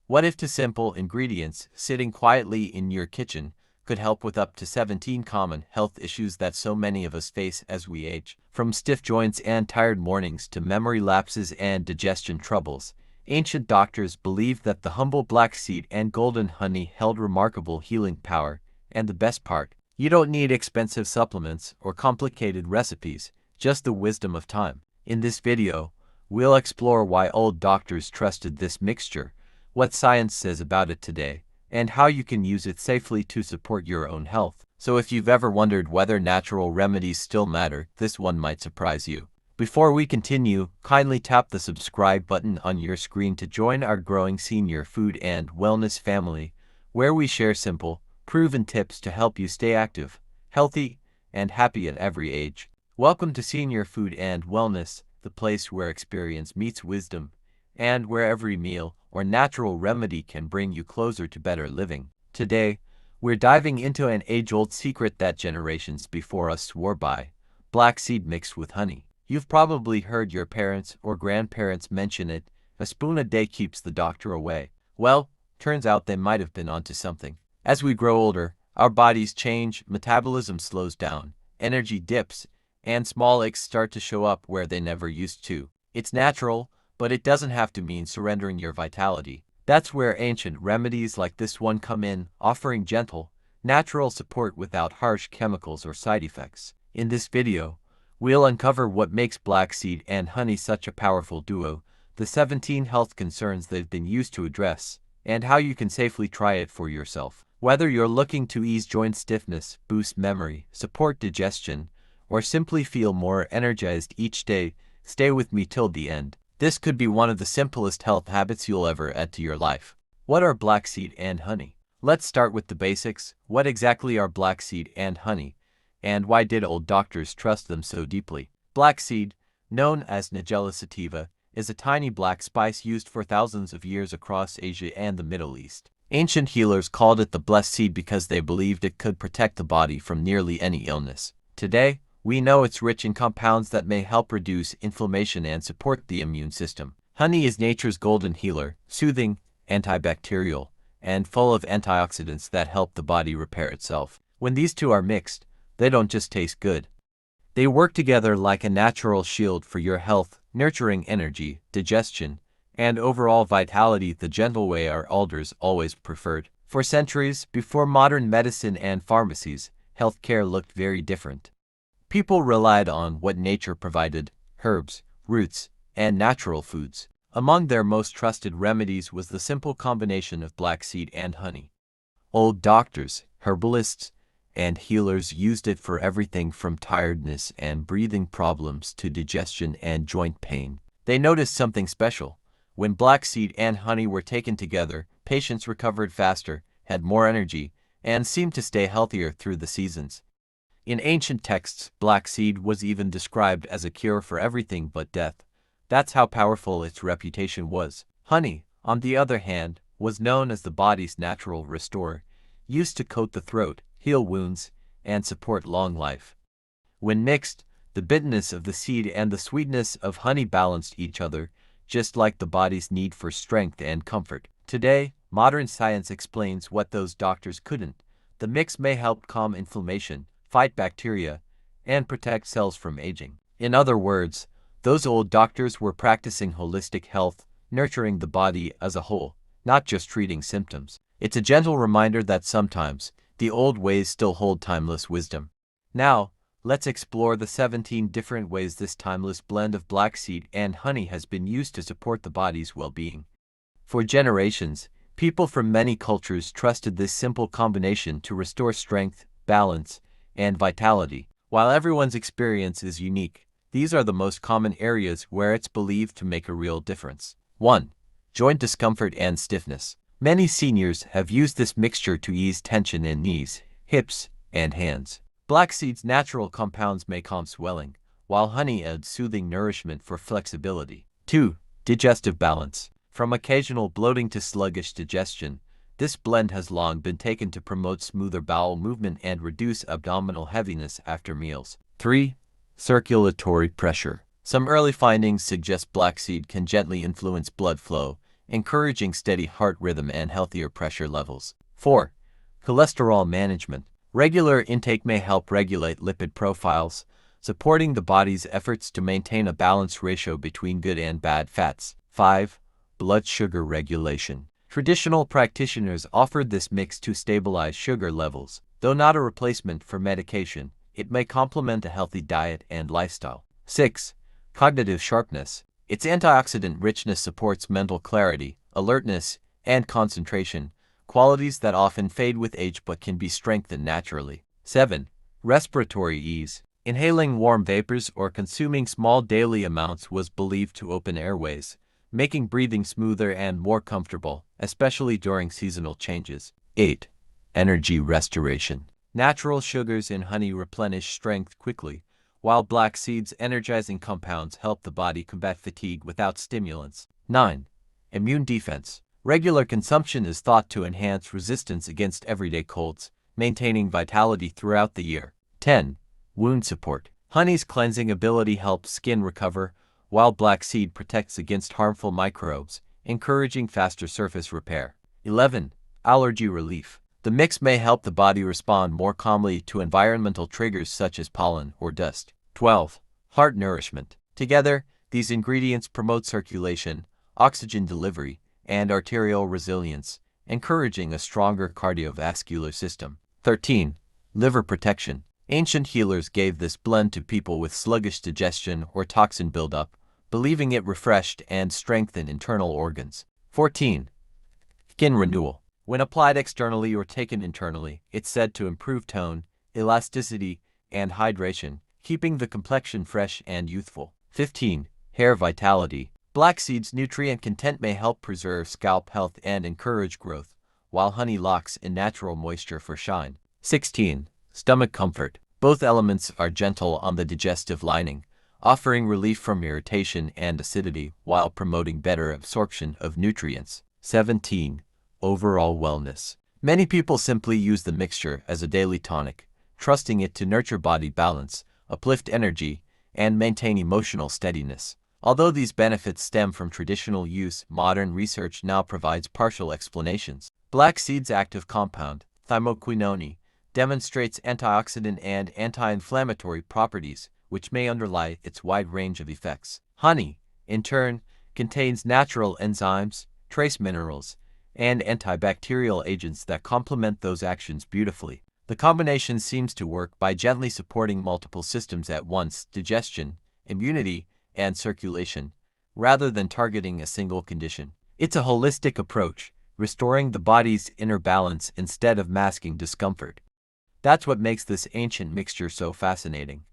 What if two simple ingredients sitting quietly in your kitchen could help with up to 17 common health issues that so many of us face as we age? From stiff joints and tired mornings to memory lapses and digestion troubles, ancient doctors believed that the humble black seed and golden honey held remarkable healing power. And the best part, you don't need expensive supplements or complicated recipes, just the wisdom of time. In this video, we'll explore why old doctors trusted this mixture, what science says about it today, and how you can use it safely to support your own health. So if you've ever wondered whether natural remedies still matter, this one might surprise you. Before we continue, kindly tap the subscribe button on your screen to join our growing senior food and wellness family, where we share simple, proven tips to help you stay active, healthy, and happy at every age. Welcome to Senior Food and Wellness, the place where experience meets wisdom, and where every meal or natural remedy can bring you closer to better living. Today, we're diving into an age-old secret that generations before us swore by: black seed mixed with honey. You've probably heard your parents or grandparents mention it: a spoon a day keeps the doctor away. Well, turns out they might have been onto something. As we grow older, our bodies change, metabolism slows down, energy dips, and small aches start to show up where they never used to. It's natural, but it doesn't have to mean surrendering your vitality. That's where ancient remedies like this one come in, offering gentle, natural support without harsh chemicals or side effects. In this video, we'll uncover what makes black seed and honey such a powerful duo, the 17 health concerns they've been used to address, and how you can safely try it for yourself. Whether you're looking to ease joint stiffness, boost memory, support digestion, or simply feel more energized each day, stay with me till the end. This could be one of the simplest health habits you'll ever add to your life. What are black seed and honey? Let's start with the basics. What exactly are black seed and honey, and why did old doctors trust them so deeply? Black seed, known as Nigella sativa, is a tiny black spice used for thousands of years across Asia and the Middle East. Ancient healers called it the blessed seed because they believed it could protect the body from nearly any illness. Today, we know it's rich in compounds that may help reduce inflammation and support the immune system. Honey is nature's golden healer, soothing, antibacterial, and full of antioxidants that help the body repair itself. When these two are mixed, they don't just taste good. They work together like a natural shield for your health, nurturing energy, digestion, and overall vitality the gentle way our elders always preferred. For centuries, before modern medicine and pharmacies, healthcare looked very different. People relied on what nature provided: herbs, roots, and natural foods. Among their most trusted remedies was the simple combination of black seed and honey. Old doctors, herbalists, and healers used it for everything from tiredness and breathing problems to digestion and joint pain. They noticed something special. When black seed and honey were taken together, patients recovered faster, had more energy, and seemed to stay healthier through the seasons. In ancient texts, black seed was even described as a cure for everything but death. That's how powerful its reputation was. Honey, on the other hand, was known as the body's natural restorer, used to coat the throat, heal wounds, and support long life. When mixed, the bitterness of the seed and the sweetness of honey balanced each other, just like the body's need for strength and comfort. Today, modern science explains what those doctors couldn't. The mix may help calm inflammation, fight bacteria, and protect cells from aging. In other words, those old doctors were practicing holistic health, nurturing the body as a whole, not just treating symptoms. It's a gentle reminder that sometimes the old ways still hold timeless wisdom. Now, let's explore the 17 different ways this timeless blend of black seed and honey has been used to support the body's well-being. For generations, people from many cultures trusted this simple combination to restore strength, balance, and vitality. While everyone's experience is unique, these are the most common areas where it's believed to make a real difference. 1. Joint discomfort and stiffness. Many seniors have used this mixture to ease tension in knees, hips, and hands. Black seed's natural compounds may calm swelling, while honey adds soothing nourishment for flexibility. 2. Digestive balance. From occasional bloating to sluggish digestion, this blend has long been taken to promote smoother bowel movement and reduce abdominal heaviness after meals. 3. Circulatory pressure. Some early findings suggest black seed can gently influence blood flow, encouraging steady heart rhythm and healthier pressure levels. 4. Cholesterol management. Regular intake may help regulate lipid profiles, supporting the body's efforts to maintain a balanced ratio between good and bad fats. 5. Blood sugar regulation. Traditional practitioners offered this mix to stabilize sugar levels. Though not a replacement for medication, it may complement a healthy diet and lifestyle. 6. Cognitive sharpness. Its antioxidant richness supports mental clarity, alertness, and concentration, qualities that often fade with age but can be strengthened naturally. 7. Respiratory ease. Inhaling warm vapors or consuming small daily amounts was believed to open airways, making breathing smoother and more comfortable, especially during seasonal changes. 8. Energy restoration. Natural sugars in honey replenish strength quickly, while black seeds' energizing compounds help the body combat fatigue without stimulants. 9. Immune defense. Regular consumption is thought to enhance resistance against everyday colds, maintaining vitality throughout the year. 10. Wound support. Honey's cleansing ability helps skin recover, while black seed protects against harmful microbes, encouraging faster surface repair. 11. Allergy relief. The mix may help the body respond more calmly to environmental triggers such as pollen or dust. 12. Heart nourishment. Together, these ingredients promote circulation, oxygen delivery, and arterial resilience, encouraging a stronger cardiovascular system. 13. Liver protection. Ancient healers gave this blend to people with sluggish digestion or toxin buildup, believing it refreshed and strengthened internal organs. 14. Skin renewal. When applied externally or taken internally, it's said to improve tone, elasticity, and hydration, keeping the complexion fresh and youthful. 15. Hair vitality. Black seed's nutrient content may help preserve scalp health and encourage growth, while honey locks in natural moisture for shine. 16. Stomach comfort. Both elements are gentle on the digestive lining, offering relief from irritation and acidity while promoting better absorption of nutrients. 17. Overall wellness. Many people simply use the mixture as a daily tonic, trusting it to nurture body balance, uplift energy, and maintain emotional steadiness. Although these benefits stem from traditional use, modern research now provides partial explanations. Black seed's active compound, thymoquinone, demonstrates antioxidant and anti-inflammatory properties, which may underlie its wide range of effects. Honey, in turn, contains natural enzymes, trace minerals, and antibacterial agents that complement those actions beautifully. The combination seems to work by gently supporting multiple systems at once: digestion, immunity, and circulation, rather than targeting a single condition. It's a holistic approach, restoring the body's inner balance instead of masking discomfort. That's what makes this ancient mixture so fascinating.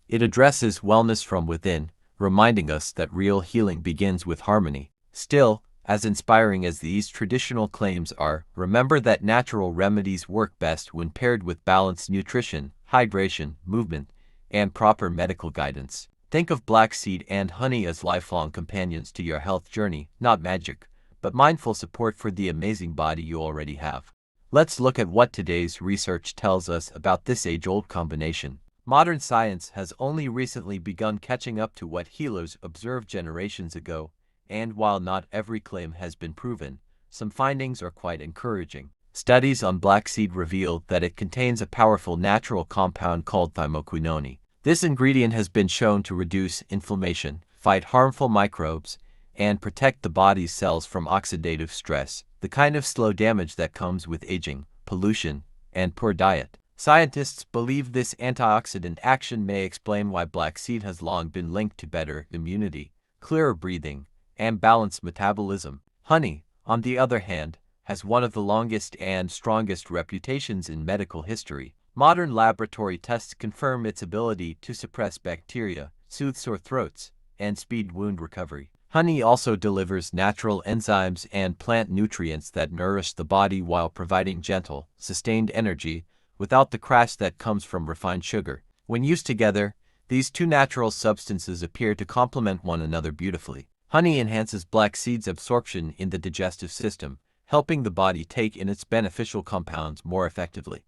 It addresses wellness from within, reminding us that real healing begins with harmony. Still, as inspiring as these traditional claims are, remember that natural remedies work best when paired with balanced nutrition, hydration, movement, and proper medical guidance. Think of black seed and honey as lifelong companions to your health journey, not magic, but mindful support for the amazing body you already have. Let's look at what today's research tells us about this age-old combination. Modern science has only recently begun catching up to what healers observed generations ago, and while not every claim has been proven, some findings are quite encouraging. Studies on black seed revealed that it contains a powerful natural compound called thymoquinone. This ingredient has been shown to reduce inflammation, fight harmful microbes, and protect the body's cells from oxidative stress, the kind of slow damage that comes with aging, pollution, and poor diet. Scientists believe this antioxidant action may explain why black seed has long been linked to better immunity, clearer breathing, and balanced metabolism. Honey, on the other hand, has one of the longest and strongest reputations in medical history. Modern laboratory tests confirm its ability to suppress bacteria, soothe sore throats, and speed wound recovery. Honey also delivers natural enzymes and plant nutrients that nourish the body while providing gentle, sustained energy without the crash that comes from refined sugar. When used together, these two natural substances appear to complement one another beautifully. Honey enhances black seed's absorption in the digestive system, helping the body take in its beneficial compounds more effectively.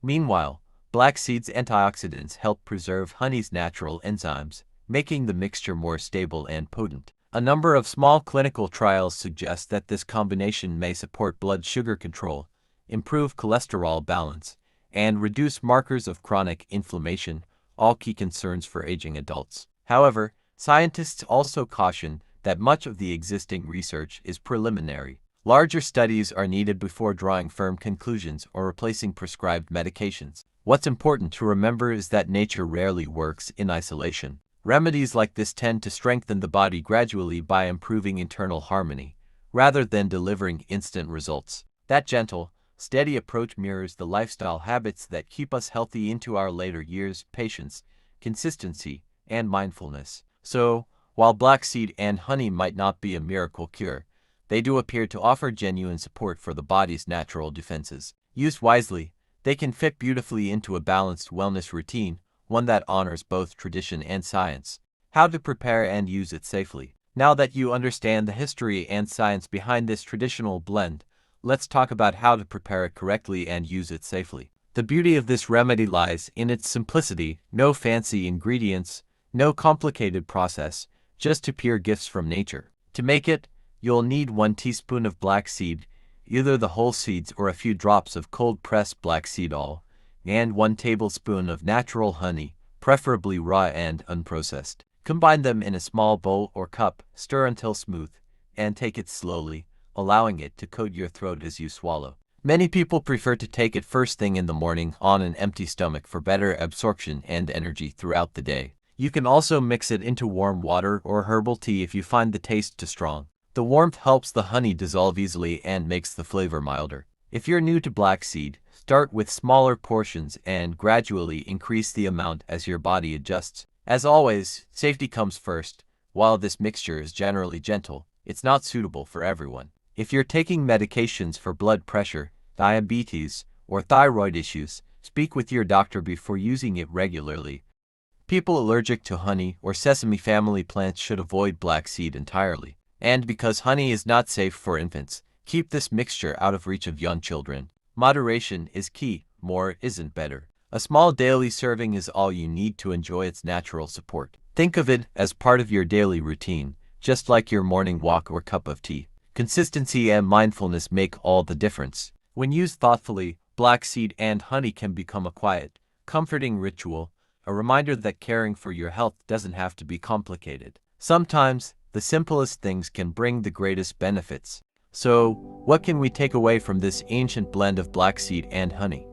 Meanwhile, black seed's antioxidants help preserve honey's natural enzymes, making the mixture more stable and potent. A number of small clinical trials suggest that this combination may support blood sugar control, improve cholesterol balance, and reduce markers of chronic inflammation, all key concerns for aging adults. However, scientists also caution that much of the existing research is preliminary. Larger studies are needed before drawing firm conclusions or replacing prescribed medications. What's important to remember is that nature rarely works in isolation. Remedies like this tend to strengthen the body gradually by improving internal harmony, rather than delivering instant results. That gentle, steady approach mirrors the lifestyle habits that keep us healthy into our later years: patience, consistency, and mindfulness. So, while black seed and honey might not be a miracle cure, they do appear to offer genuine support for the body's natural defenses. Used wisely, they can fit beautifully into a balanced wellness routine, one that honors both tradition and science. How to prepare and use it safely. Now that you understand the history and science behind this traditional blend, let's talk about how to prepare it correctly and use it safely. The beauty of this remedy lies in its simplicity: no fancy ingredients, no complicated process, just two pure gifts from nature. To make it, you'll need 1 teaspoon of black seed, either the whole seeds or a few drops of cold-pressed black seed oil, and 1 tablespoon of natural honey, preferably raw and unprocessed. Combine them in a small bowl or cup, stir until smooth, and take it slowly, allowing it to coat your throat as you swallow. Many people prefer to take it first thing in the morning on an empty stomach for better absorption and energy throughout the day. You can also mix it into warm water or herbal tea if you find the taste too strong. The warmth helps the honey dissolve easily and makes the flavor milder. If you're new to black seed, start with smaller portions and gradually increase the amount as your body adjusts. As always, safety comes first. While this mixture is generally gentle, it's not suitable for everyone. If you're taking medications for blood pressure, diabetes, or thyroid issues, speak with your doctor before using it regularly. People allergic to honey or sesame family plants should avoid black seed entirely. And because honey is not safe for infants, keep this mixture out of reach of young children. Moderation is key. More isn't better. A small daily serving is all you need to enjoy its natural support. Think of it as part of your daily routine, just like your morning walk or cup of tea. Consistency and mindfulness make all the difference. When used thoughtfully, black seed and honey can become a quiet, comforting ritual, a reminder that caring for your health doesn't have to be complicated. Sometimes, the simplest things can bring the greatest benefits. So, what can we take away from this ancient blend of black seed and honey?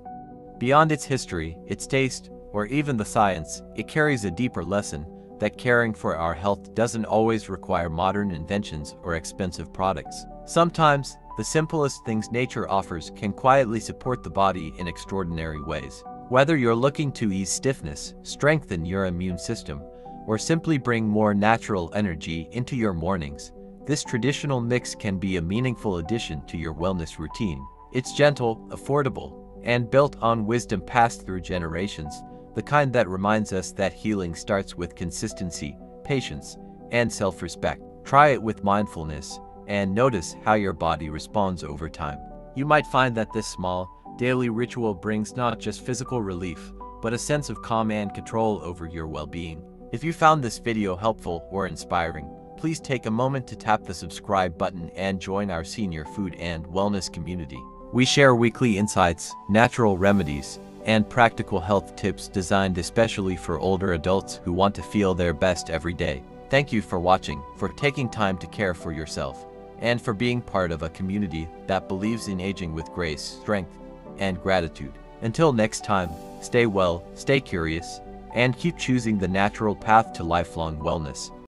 Beyond its history, its taste, or even the science, it carries a deeper lesson: that caring for our health doesn't always require modern inventions or expensive products. Sometimes, the simplest things nature offers can quietly support the body in extraordinary ways. Whether you're looking to ease stiffness, strengthen your immune system, or simply bring more natural energy into your mornings, this traditional mix can be a meaningful addition to your wellness routine. It's gentle, affordable, and built on wisdom passed through generations, the kind that reminds us that healing starts with consistency, patience, and self-respect. Try it with mindfulness, and notice how your body responds over time. You might find that this small, daily ritual brings not just physical relief, but a sense of calm and control over your well-being. If you found this video helpful or inspiring, please take a moment to tap the subscribe button and join our senior food and wellness community. We share weekly insights, natural remedies, and practical health tips designed especially for older adults who want to feel their best every day. Thank you for watching, for taking time to care for yourself, and for being part of a community that believes in aging with grace, strength, and gratitude. Until next time, stay well, stay curious, and keep choosing the natural path to lifelong wellness.